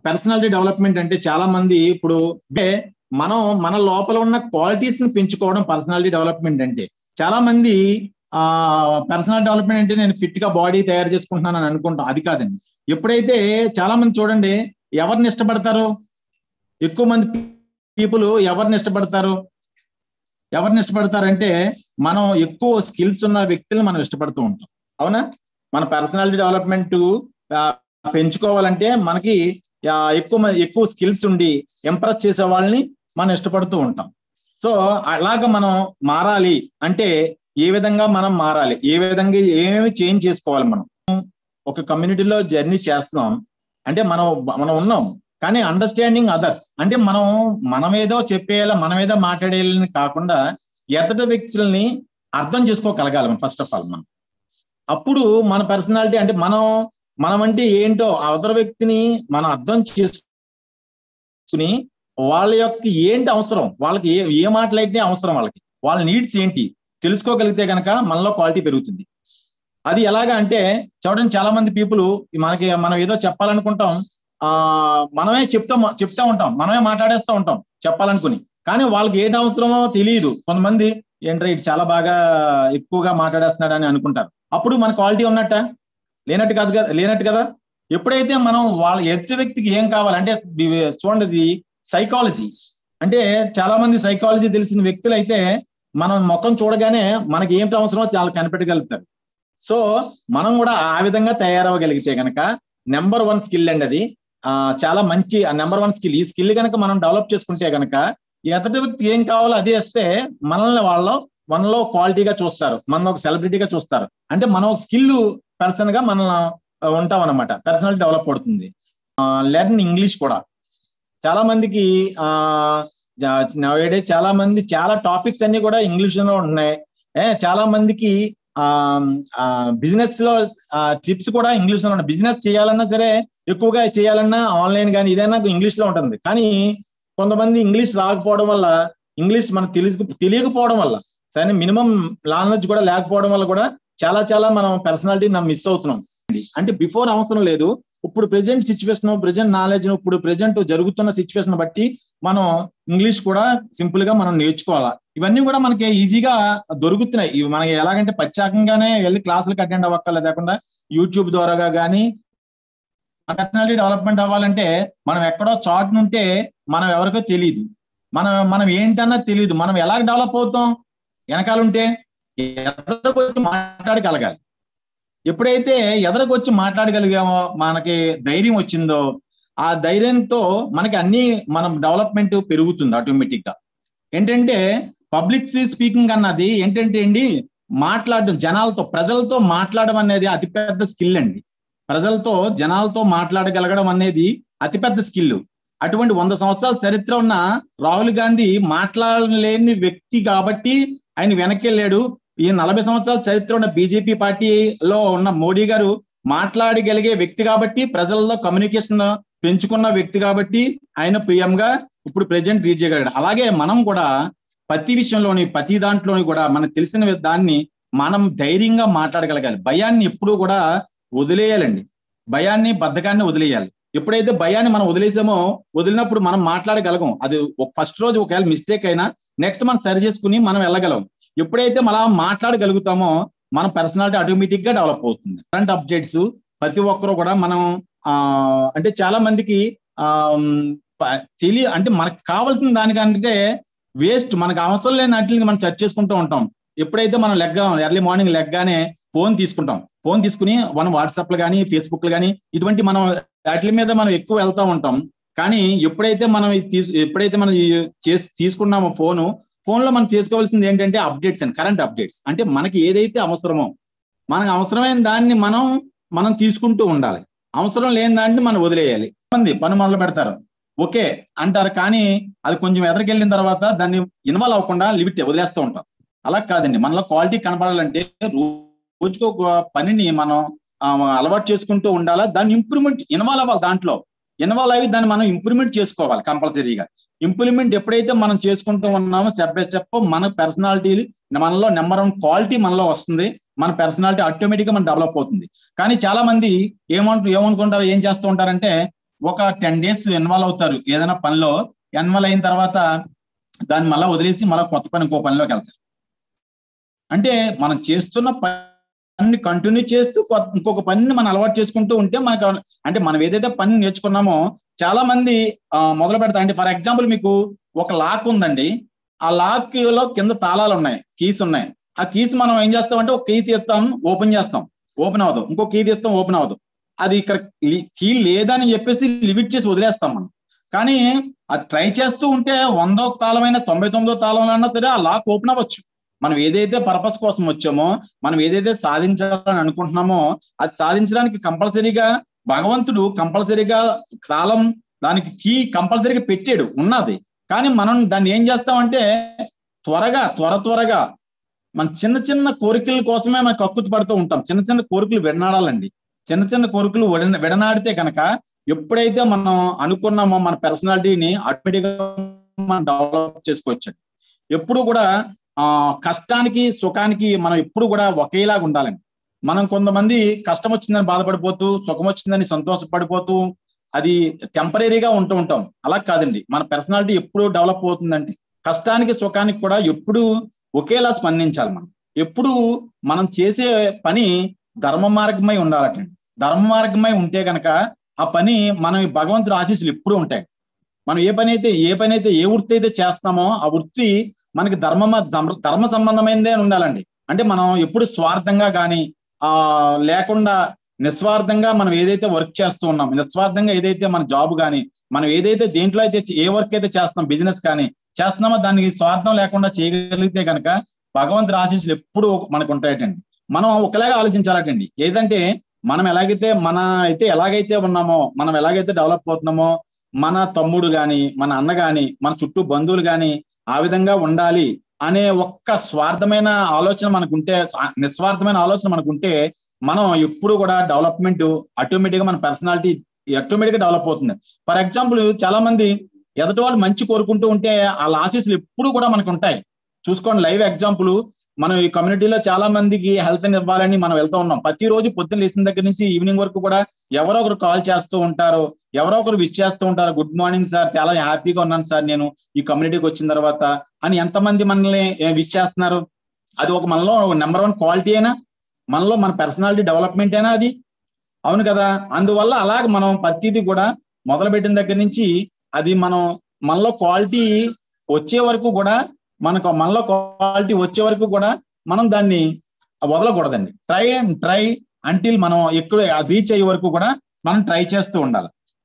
Personality development అంటే చాలా మంది ఇప్పుడు మనం మన లోపల ఉన్న క్వాలిటీస్ ని పెంచుకోవడం పర్సనాలిటీ డెవలప్మెంట్ అంటే. చాలా మంది పర్సనల్ డెవలప్మెంట్ అంటే నేను ఫిట్ గా బాడీ తయారు చేసుకుంటున్నాను అని అనుకుంటాం. అది కాదండి. ఎప్పుడైతే చాలా మంది చూడండి ఎవరిని ఇష్టపడతారు, ఎక్కువ మంది పీపుల్ ఎవరిని ఇష్టపడతారంటే మనం ఎక్కువ స్కిల్స్ ఉన్న వ్యక్తులను మనం ఇష్టపడుతూ ఉంటాం. అవునా? మన పర్సనాలిటీ డెవలప్మెంట్ పెంచుకోవాలంటే మనకి ఎక్కువ స్కిల్స్ ఉండి ఇంప్రెస్ చేసే వాళ్ళని మనం ఇష్టపడుతూ ఉంటాం. సో అలాగ మనం మారాలి అంటే ఏ విధంగా మనం మారాలి, ఏ విధంగా ఏమేమి చేంజ్ చేసుకోవాలి. మనం ఒక కమ్యూనిటీలో జర్నీ చేస్తున్నాం అంటే మనం ఉన్నాం, కానీ అండర్స్టాండింగ్ అదర్స్ అంటే మనమేదో చెప్పేయాలి, మనమేదో మాట్లాడేయాలని కాకుండా ఎదుటి వ్యక్తుల్ని అర్థం చేసుకోగలగాలి ఫస్ట్ ఆఫ్ ఆల్. మనం అప్పుడు మన పర్సనాలిటీ అంటే మనం అంటే ఏంటో అవతల వ్యక్తిని మనం అర్థం చేసుకుని వాళ్ళ యొక్క ఏంటి అవసరం, వాళ్ళకి ఏ మాటలైతే అవసరం, వాళ్ళ నీడ్స్ ఏంటి తెలుసుకోగలిగితే కనుక మనలో క్వాలిటీ పెరుగుతుంది. అది ఎలాగా అంటే చూడండి, చాలా మంది పీపుల్ మనం ఏదో చెప్పాలనుకుంటాం, మనమే చెప్తా ఉంటాం, మనమే మాట్లాడేస్తూ ఉంటాం చెప్పాలనుకుని, కానీ వాళ్ళకి ఏంటి అవసరమో తెలియదు. కొంతమంది ఏంట్రా ఇటు చాలా బాగా ఎక్కువగా మాట్లాడేస్తున్నాడు అని అనుకుంటారు. అప్పుడు మన క్వాలిటీ ఉన్నట్ట? లేనట్టు కదా. ఎప్పుడైతే మనం వాళ్ళ ఎదుటి వ్యక్తికి ఏం కావాలంటే చూడండి, ఇది సైకాలజీ అంటే చాలా మంది సైకాలజీ తెలిసిన వ్యక్తులు అయితే మనం ముఖం చూడగానే మనకి ఏంటి అవసరమో చాలా కనిపెట్టగలుగుతారు. సో మనం కూడా ఆ విధంగా తయారవ్వగలిగితే కనుక నెంబర్ 1 స్కిల్ అండి అది. చాలా మంచి నెంబర్ 1 స్కిల్. ఈ స్కిల్ కనుక మనం డెవలప్ చేసుకుంటే కనుక ఎదుటి వ్యక్తి ఏం కావాలో అది ఇస్తే మనల్ని మనలో క్వాలిటీగా చూస్తారు, మనం ఒక సెలబ్రిటీగా చూస్తారు. అంటే మనం ఒక స్కిల్ పర్సన్ గా మనం ఉంటాం అన్నమాట. పర్సనాలిటీ డెవలప్ అవుతుంది. లెర్న్ ఇంగ్లీష్ కూడా చాలా మందికి చాలా మంది చాలా టాపిక్స్ అన్ని కూడా ఇంగ్లీష్ లో ఉన్నాయి. చాలా మందికి బిజినెస్ లో టిప్స్ కూడా ఇంగ్లీష్ లో ఉన్నాయి. బిజినెస్ చేయాలన్నా సరే, ఎక్కువగా చేయాలన్నా ఆన్లైన్ కానీ ఇదైనా ఇంగ్లీష్ లో ఉంటుంది. కానీ కొంతమంది ఇంగ్లీష్ రాకపోవడం వల్ల, ఇంగ్లీష్ మనకు తెలియకపోవడం వల్ల, సరే మినిమం నాలెడ్జ్ కూడా లేకపోవడం వల్ల కూడా చాలా మనం పర్సనాలిటీ మిస్ అవుతున్నాం. అంటే బిఫోర్ అవసరం లేదు, ఇప్పుడు ప్రెజెంట్ సిచ్యువేషన్, ప్రెజెంట్ నాలెడ్జ్, ఇప్పుడు ప్రెజెంట్ జరుగుతున్న సిచ్యువేషన్ బట్టి మనం ఇంగ్లీష్ కూడా సింపుల్ గా మనం నేర్చుకోవాలా. ఇవన్నీ కూడా మనకి ఈజీగా దొరుకుతున్నాయి. ఇవి మనకి ఎలాగంటే ప్రత్యేకంగానే వెళ్ళి క్లాసులకు అటెండ్ అవ్వక్కర్లేదు, లేకుండా యూట్యూబ్ ద్వారాగా కానీ పర్సనాలిటీ డెవలప్మెంట్ అవ్వాలంటే మనం ఎక్కడో చాట్ నుంటే మనం ఎవరికో తెలియదు, మనం ఏంటన్నా తెలియదు. మనం ఎలా డెవలప్ అవుతాం? వెనకాలంటే ఎదరకొచ్చి మాట్లాడగలగాలి. ఎప్పుడైతే ఎదరకొచ్చి మాట్లాడగలిగామో, మనకి ధైర్యం వచ్చిందో, ఆ ధైర్యంతో మనకి మనం డెవలప్మెంట్ పెరుగుతుంది ఆటోమేటిక్ గా. ఏంటంటే పబ్లిక్ స్పీకింగ్ అన్నది ఏంటంటే అండి, మాట్లాడడం, ప్రజలతో మాట్లాడడం అనేది అతిపెద్ద స్కిల్ అండి. జనాలతో మాట్లాడగలగడం అనేది అతిపెద్ద స్కిల్. అటువంటి 100 సంవత్సరాల చరిత్ర ఉన్న రాహుల్ గాంధీ మాట్లాడలేని వ్యక్తి కాబట్టి ఆయన వెనక్కి వెళ్ళాడు. ఈ 40 సంవత్సరాల చరిత్ర ఉన్న బీజేపీ పార్టీలో ఉన్న మోడీ గారు మాట్లాడగలిగే వ్యక్తి కాబట్టి, ప్రజల్లో కమ్యూనికేషన్ పెంచుకున్న వ్యక్తి కాబట్టి ఆయన పిఎం గా ఇప్పుడు ప్రెజెంట్ రీడ్ చేయగలిగాడు. అలాగే మనం కూడా ప్రతి విషయంలోని, ప్రతి దాంట్లోని కూడా మనకు తెలిసిన దాన్ని మనం ధైర్యంగా మాట్లాడగలగాలి. భయాన్ని ఎప్పుడూ కూడా వదిలేయాలండి. బద్ధకాన్ని వదిలేయాలి. ఎప్పుడైతే భయాన్ని మనం వదిలినప్పుడు మనం మాట్లాడగలగం. అది ఫస్ట్ రోజు ఒకవేళ మిస్టేక్ అయినా నెక్స్ట్ మనం సరి చేసుకుని మనం వెళ్ళగలం. ఎప్పుడైతే మనం మాట్లాడగలుగుతామో మన పర్సనాలిటీ ఆటోమేటిక్ గా డెవలప్ అవుతుంది. కరెంట్ అప్డేట్స్ ప్రతి ఒక్కరు కూడా మనం అంటే చాలా మందికి అంటే మనకు కావాల్సిన దానికంటే వేస్ట్, మనకు అవసరం లేని వాటిని మనం సెర్చ్ చేసుకుంటూ ఉంటాం. ఎప్పుడైతే మనం ఎర్లీ మార్నింగ్ లెగ్గానే ఫోన్ తీసుకుని మనం వాట్సాప్లు కానీ, ఫేస్బుక్లు కానీ ఇటువంటి మనం వాటి మీద మనం ఎక్కువ వెళ్తూ ఉంటాం. కానీ ఎప్పుడైతే మనం తీసుకున్నామో ఫోన్లో మనం తీసుకోవాల్సింది ఏంటంటే అప్డేట్స్ అండ్ కరెంట్ అప్డేట్స్. అంటే మనకి ఏదైతే అవసరమో, మనకు అవసరమైన దాన్ని మనం తీసుకుంటూ ఉండాలి. అవసరం లేని దాన్ని మనం వదిలేయాలి. పని మొదలు పెడతారు, ఓకే అంటారు, కానీ అది కొంచెం ఎదరికెళ్ళిన తర్వాత దాన్ని ఇన్వాల్వ్ అవ్వకుండా వదిలేస్తూ ఉంటాం. అలా కాదండి. మనలో క్వాలిటీ కనపడాలంటే రోజుకో పనిని మనం అలవాటు చేసుకుంటూ ఉండాలా. దాన్ని ఇన్వాల్వ్ అవ్వాలి. దాంట్లో ఇన్వాల్వ్ అయ్యి దాన్ని మనం ఇంప్రూవ్మెంట్ చేసుకోవాలి కంపల్సరీగా. ఇంప్లిమెంట్ ఎప్పుడైతే మనం చేసుకుంటూ ఉన్నామో స్టెప్ బై స్టెప్ మన పర్సనాలిటీ, మనలో నెంబర్ 1 క్వాలిటీ మనలో వస్తుంది. మన పర్సనాలిటీ ఆటోమేటిక్ గా మనం డెవలప్ అవుతుంది. కానీ చాలా మంది ఏం చేస్తూ ఉంటారంటే ఒక 10 days ఇన్వాల్వ్ అవుతారు ఏదైనా పనిలో. ఇన్వాల్వ్ అయిన తర్వాత దాన్ని మళ్ళీ వదిలేసి మళ్ళీ కొత్త పని ఇంకో పనిలోకి వెళ్తారు. అంటే మనం చేస్తున్న పని కంటిన్యూ చేస్తూ ఇంకొక పనిని మనం అలవాటు చేసుకుంటూ ఉంటే మనకు, అంటే మనం ఏదైతే పని నేర్చుకున్నామో చాలా మంది మొదలు పెడతారు. అంటే ఫర్ ఎగ్జాంపుల్ మీకు ఒక లాక్ ఉందండి, ఆ లాక్ లో కింద తాళాలు ఉన్నాయి, కీస్ ఉన్నాయి. ఆ కీస్ మనం ఏం చేస్తామంటే ఒక కీ తీస్తాం, ఓపెన్ చేస్తాం, ఓపెన్ అవ్వదు. ఇంకో కీ తీస్తాం, ఓపెన్ అవ్వదు. అది ఇక్కడ కీ లేదని చెప్పేసి లిమిట్ చేసి వదిలేస్తాం మనం. కానీ అది ట్రై చేస్తూ ఉంటే 100వ తాళమైనా 99వ తాళమైనా సరే ఆ లాక్ ఓపెన్ అవ్వచ్చు. మనం ఏదైతే పర్పస్ కోసం వచ్చామో, మనం ఏదైతే సాధించాలని అనుకుంటున్నామో అది సాధించడానికి కంపల్సరీగా భగవంతుడు కంపల్సరీగా తాళం, దానికి కీ కంపల్సరీగా పెట్టాడు, ఉన్నది. కానీ మనం దాన్ని ఏం చేస్తామంటే త్వరగా మన చిన్న చిన్న కోరికల కోసమే మనం కక్కుతు పడుతూ ఉంటాం. చిన్న చిన్న కోరికలు విడనాడాలండి. చిన్న చిన్న కోరికలు విడనాడితే కనుక ఎప్పుడైతే మనం అనుకున్నామో మన పర్సనాలిటీని ఆటోమేటిక్గా మనం డెవలప్ చేసుకోవచ్చు. ఎప్పుడు కూడా కష్టానికి సుఖానికి మనం ఎప్పుడు కూడా ఒకేలాగా ఉండాలండి. మనం కొంతమంది కష్టం వచ్చిందని బాధపడిపోతూ, సుఖం వచ్చిందని సంతోషపడిపోతూ అది టెంపరీగా ఉంటూ ఉంటాం. అలా కాదండి, మన పర్సనాలిటీ ఎప్పుడు డెవలప్ అవుతుందంటే కష్టానికి సుఖానికి కూడా ఎప్పుడు ఒకేలా స్పందించాలి. మనం ఎప్పుడు మనం చేసే పని ధర్మ మార్గమై ఉండాలటండి. ధర్మ మార్గమై ఉంటే కనుక ఆ పని మనం భగవంతుడి ఆశీస్సులు ఎప్పుడు ఉంటాయి. మనం ఏ పని అయితే ఏ వృత్తి అయితే చేస్తామో ఆ వృత్తి మనకి ధర్మ సంబంధమైనదే ఉండాలండి. అంటే మనం ఎప్పుడు స్వార్థంగా కానీ లేకుండా నిస్వార్థంగా మనం ఏదైతే వర్క్ చేస్తూ ఉన్నాం, నిస్వార్థంగా ఏదైతే మన జాబ్ కానీ, మనం ఏదైతే దేంట్లో అయితే ఏ వర్క్ అయితే చేస్తున్నాం, బిజినెస్ కానీ చేస్తున్నామో దానికి స్వార్థం లేకుండా చేయగలిగితే కనుక భగవంతుడి ఆశీస్సులు ఎప్పుడు మనకు ఉంటాయటండి. మనం ఒకలాగా ఆలోచించాలటండి. ఏదంటే మనం ఎలాగైతే ఉన్నామో, మనం ఎలాగైతే డెవలప్ అవుతున్నామో, మన తమ్ముడు గాని, మన అన్న గాని, మన చుట్టూ బంధువులు గాని ఆ విధంగా ఉండాలి అనే ఒక్క స్వార్థమైన ఆలోచన మనకుంటే, నిస్వార్థమైన ఆలోచన మనకుంటే మనం ఎప్పుడు కూడా డెవలప్మెంట్ ఆటోమేటిక్గా మన పర్సనాలిటీ ఆటోమేటిక్గా డెవలప్ అవుతుంది. ఫర్ ఎగ్జాంపుల్ చాలా మంది ఎదుటి వాళ్ళు మంచి కోరుకుంటూ ఉంటే వాళ్ళ ఆశీస్సులు ఎప్పుడు కూడా మనకు ఉంటాయి. చూసుకోండి, లైవ్ ఎగ్జాంపుల్. మనం ఈ కమ్యూనిటీలో చాలా మందికి హెల్త్ ఇవ్వాలని మనం వెళ్తూ ఉన్నాం. ప్రతిరోజు పొద్దున్న లేచిన దగ్గర నుంచి ఈవినింగ్ వరకు కూడా ఎవరో ఒకరు కాల్ చేస్తూ ఉంటారు, ఎవరో ఒకరు విష్ చేస్తూ ఉంటారు. గుడ్ మార్నింగ్ సార్, చాలా హ్యాపీగా ఉన్నాను సార్ నేను ఈ కమ్యూనిటీకి వచ్చిన తర్వాత అని ఎంతమంది మనల్ని విష్ చేస్తున్నారు. అది ఒక మనలో నెంబర్ 1 క్వాలిటీ అయినా, మనలో మన పర్సనాలిటీ డెవలప్మెంట్ అయినా అది. అవును కదా. అందువల్ల అలాగ మనం ప్రతిదీ కూడా మొదలుపెట్టిన దగ్గర నుంచి అది మనలో క్వాలిటీ వచ్చే వరకు కూడా మనం దాన్ని వదలకూడదండి. ట్రై అంటిల్ మనం ఎక్కువ రీచ్ అయ్యే వరకు కూడా మనం ట్రై చేస్తూ ఉండాలి.